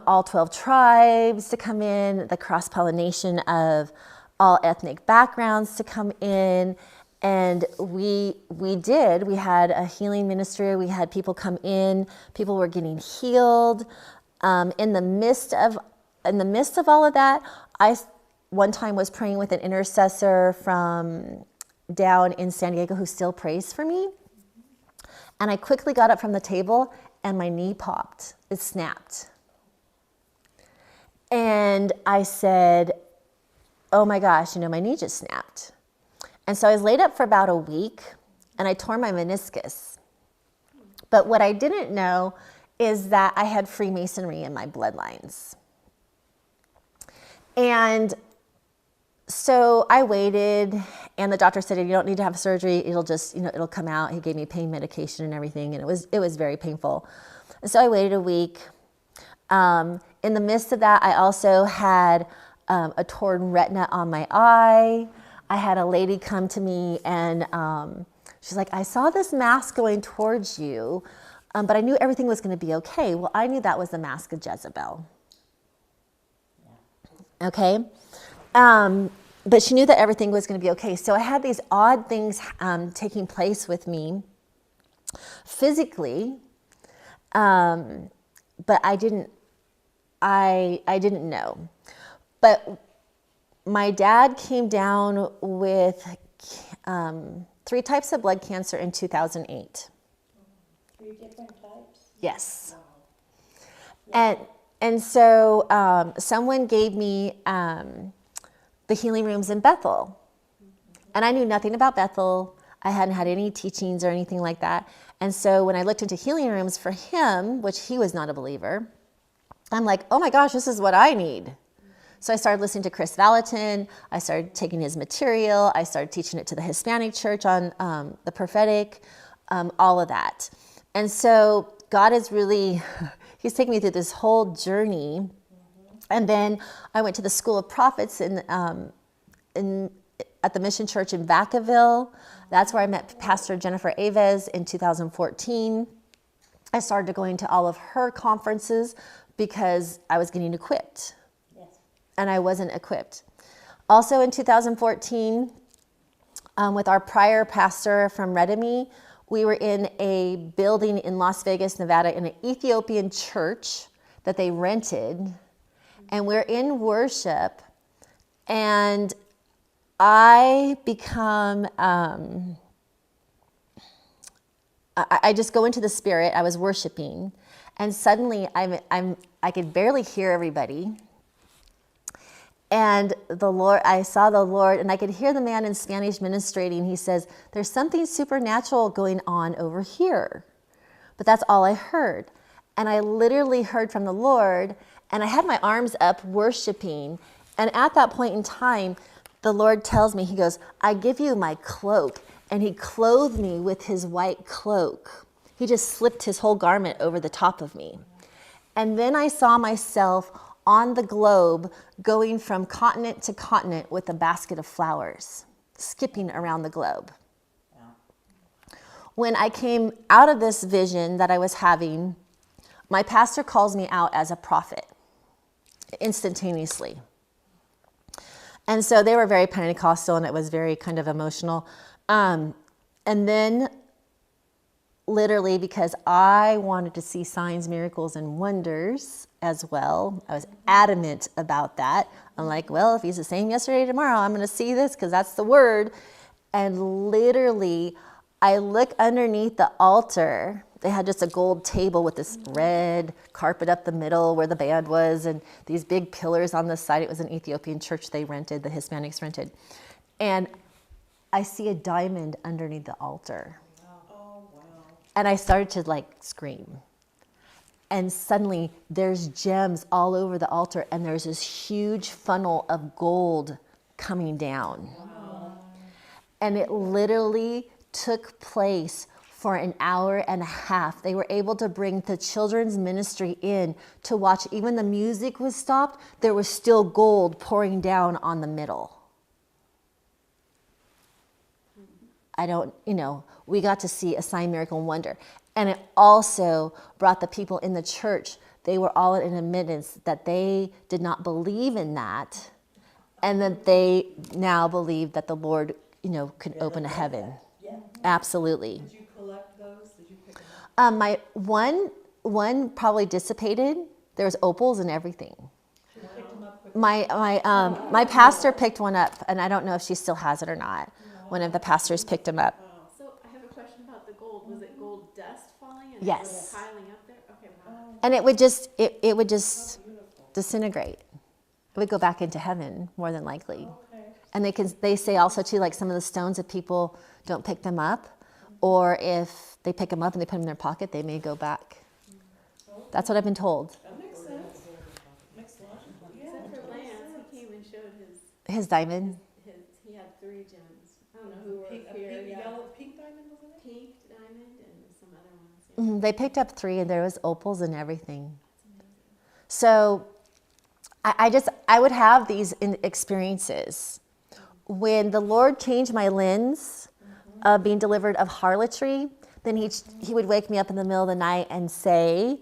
all 12 tribes to come in, the cross-pollination of all ethnic backgrounds to come in. And we had a healing ministry. We had people come in, people were getting healed. In the midst of all of that, I one time was praying with an intercessor from down in San Diego who still prays for me. And I quickly got up from the table and my knee popped. It snapped. And I said, oh my gosh, my knee just snapped. And so I was laid up for about a week and I tore my meniscus. But what I didn't know is that I had Freemasonry in my bloodlines. And so I waited, and the doctor said, you don't need to have surgery. It'll just, it'll come out. He gave me pain medication and everything, and it was very painful. And so I waited a week. In the midst of that, I also had a torn retina on my eye. I had a lady come to me, and she's like, I saw this mask going towards you, but I knew everything was going to be okay. Well, I knew that was the mask of Jezebel. Okay? But she knew that everything was going to be okay. So I had these odd things taking place with me physically, but I didn't know. But my dad came down with 3 types of blood cancer in 2008. 3 different types? Yes. Wow. And so someone gave me the healing rooms in Bethel. And I knew nothing about Bethel. I hadn't had any teachings or anything like that. And so when I looked into healing rooms for him, which he was not a believer, I'm like, oh my gosh, this is what I need. So I started listening to Chris Valentin. I started taking his material. I started teaching it to the Hispanic church on the prophetic, all of that. And so God is really, he's taken me through this whole journey. And then I went to the School of Prophets at the Mission Church in Vacaville. That's where I met Pastor Jennifer Alvarez in 2014. I started going to all of her conferences because I was getting equipped. Yes. And I wasn't equipped. Also in 2014, with our prior pastor from Redemy, we were in a building in Las Vegas, Nevada, in an Ethiopian church that they rented. And we're in worship, and I become, I just go into the spirit. I was worshiping, and suddenly I could barely hear everybody. And I saw the Lord, and I could hear the man in Spanish ministrating. He says, there's something supernatural going on over here. But that's all I heard. And I literally heard from the Lord, and I had my arms up worshiping. And at that point in time, the Lord tells me, he goes, I give you my cloak. And he clothed me with his white cloak. He just slipped his whole garment over the top of me. And then I saw myself on the globe going from continent to continent with a basket of flowers, skipping around the globe. Yeah. When I came out of this vision that I was having, my pastor calls me out as a prophet instantaneously. And so they were very Pentecostal, and it was very kind of emotional. And then literally, because I wanted to see signs, miracles, and wonders as well, I was adamant about that. I'm like, well, if he's the same yesterday, tomorrow, I'm going to see this because that's the word. And literally, I look underneath the altar. They had just a gold table with this red carpet up the middle where the band was, and these big pillars on the side. It was an Ethiopian church they rented, the Hispanics rented. And I see a diamond underneath the altar. Oh, wow. And I started to scream. And suddenly there's gems all over the altar, and there's this huge funnel of gold coming down. Wow. And it literally took place for an hour and a half. They were able to bring the children's ministry in to watch. Even the music was stopped. There was still gold pouring down on the middle. We got to see a sign, miracle, and wonder. And it also brought the people in the church they were all in admittance that they did not believe in that, and that they now believe that the Lord, could open a heaven. Yeah. Absolutely. Did you collect those? Did you pick them up? My one probably dissipated. There was opals and everything. She picked them up quickly. My pastor picked one up, and I don't know if she still has it or not. One of the pastors picked them up. So I have a question about the gold. Was it gold dust falling and Yes. it was piling up there? Okay, wow. And it would just disintegrate. It would go back into heaven more than likely. And they say also too, like some of the stones, if people don't pick them up, or if they pick them up and they put them in their pocket, they may go back. That's what I've been told. That makes sense. Makes logical. Except for Lance, he came and showed His diamond. he had 3 gems. I don't know who were Pink, a here. pink, Yeah. yellow, pink diamond, wasn't it? Pink diamond and some other ones. Yeah. They picked up 3, and there was opals and everything. So I would have these experiences. When the Lord changed my lens of being delivered of harlotry, then he would wake me up in the middle of the night and say,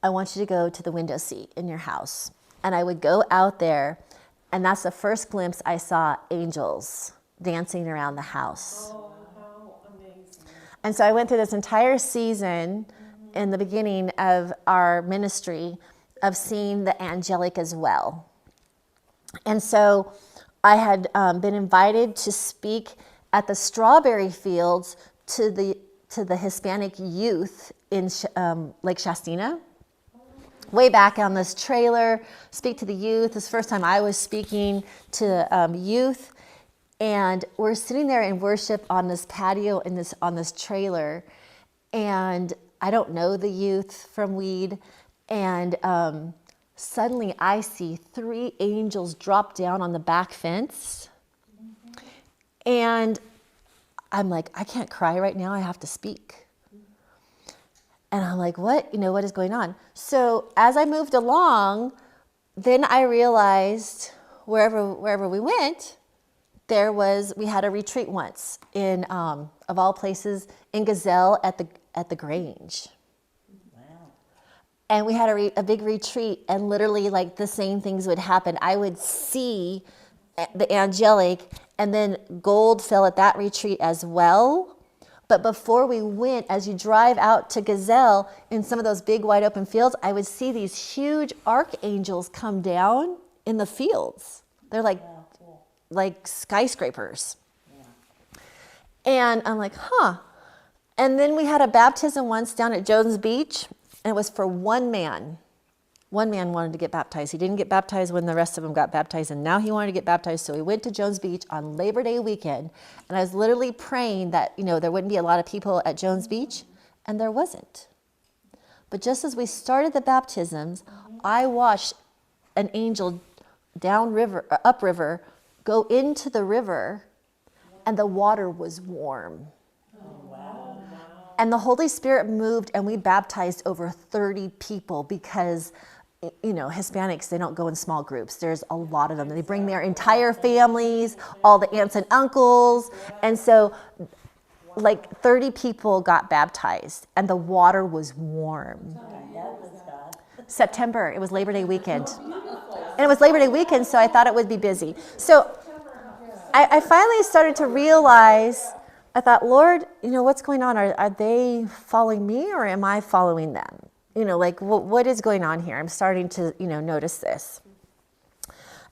I want you to go to the window seat in your house. And I would go out there, and that's the first glimpse I saw angels dancing around the house. Oh, how amazing. And so I went through this entire season in the beginning of our ministry of seeing the angelic as well. And so I had been invited to speak at the strawberry fields to the Hispanic youth in Lake Shastina. Way back on this trailer, speak to the youth. This is the first time I was speaking to youth. And we're sitting there in worship on this patio on this trailer. And I don't know the youth from Weed. And suddenly I see 3 angels drop down on the back fence. And I'm like, I can't cry right now. I have to speak. And I'm like, what? What is going on? So as I moved along, then I realized wherever we went, we had a retreat once in, of all places, in Gazelle at the Grange. Wow. And we had a big retreat, and literally like the same things would happen. I would see the angelic, and then gold fell at that retreat as well. But before we went, as you drive out to Gazelle, in some of those big wide open fields, I would see these huge archangels come down in the fields. They're like, Wow, cool. like skyscrapers. Yeah. And I'm like, huh. And then we had a baptism once down at Jones Beach, and it was for one man. One man wanted to get baptized. He didn't get baptized when the rest of them got baptized, and now he wanted to get baptized, so we went to Jones Beach on Labor Day weekend, and I was literally praying that, there wouldn't be a lot of people at Jones Beach, and there wasn't. But just as we started the baptisms, I watched an angel upriver, go into the river, and the water was warm. And the Holy Spirit moved, and we baptized over 30 people because, Hispanics, they don't go in small groups. There's a lot of them. They bring their entire families, all the aunts and uncles. And so like 30 people got baptized, and the water was warm. That was God. September, it was Labor Day weekend. And it was Labor Day weekend, so I thought it would be busy. So I finally started to realize, I thought, Lord, what's going on? Are they following me, or am I following them? What is going on here? I'm starting to, notice this.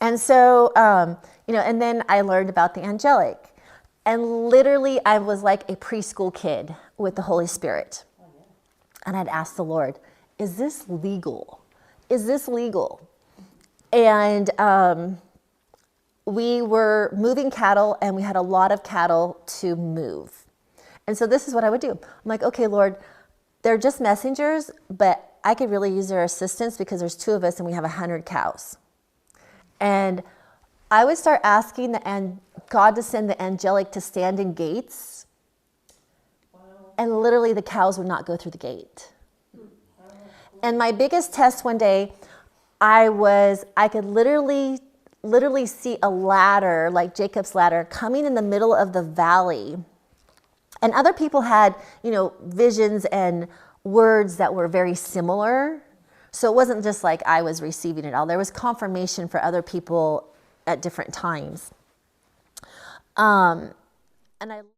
And so, and then I learned about the angelic. And literally, I was like a preschool kid with the Holy Spirit. And I'd ask the Lord, is this legal? Is this legal? And we were moving cattle, and we had a lot of cattle to move. And so this is what I would do. I'm like, okay, Lord, they're just messengers, but I could really use their assistance because there's 2 of us and we have 100 cows. And I would start asking God to send the angelic to stand in gates. And literally the cows would not go through the gate. And my biggest test one day, I could literally see a ladder, like Jacob's ladder, coming in the middle of the valley. And other people had, visions and words that were very similar. So it wasn't just like I was receiving it all. There was confirmation for other people at different times. And I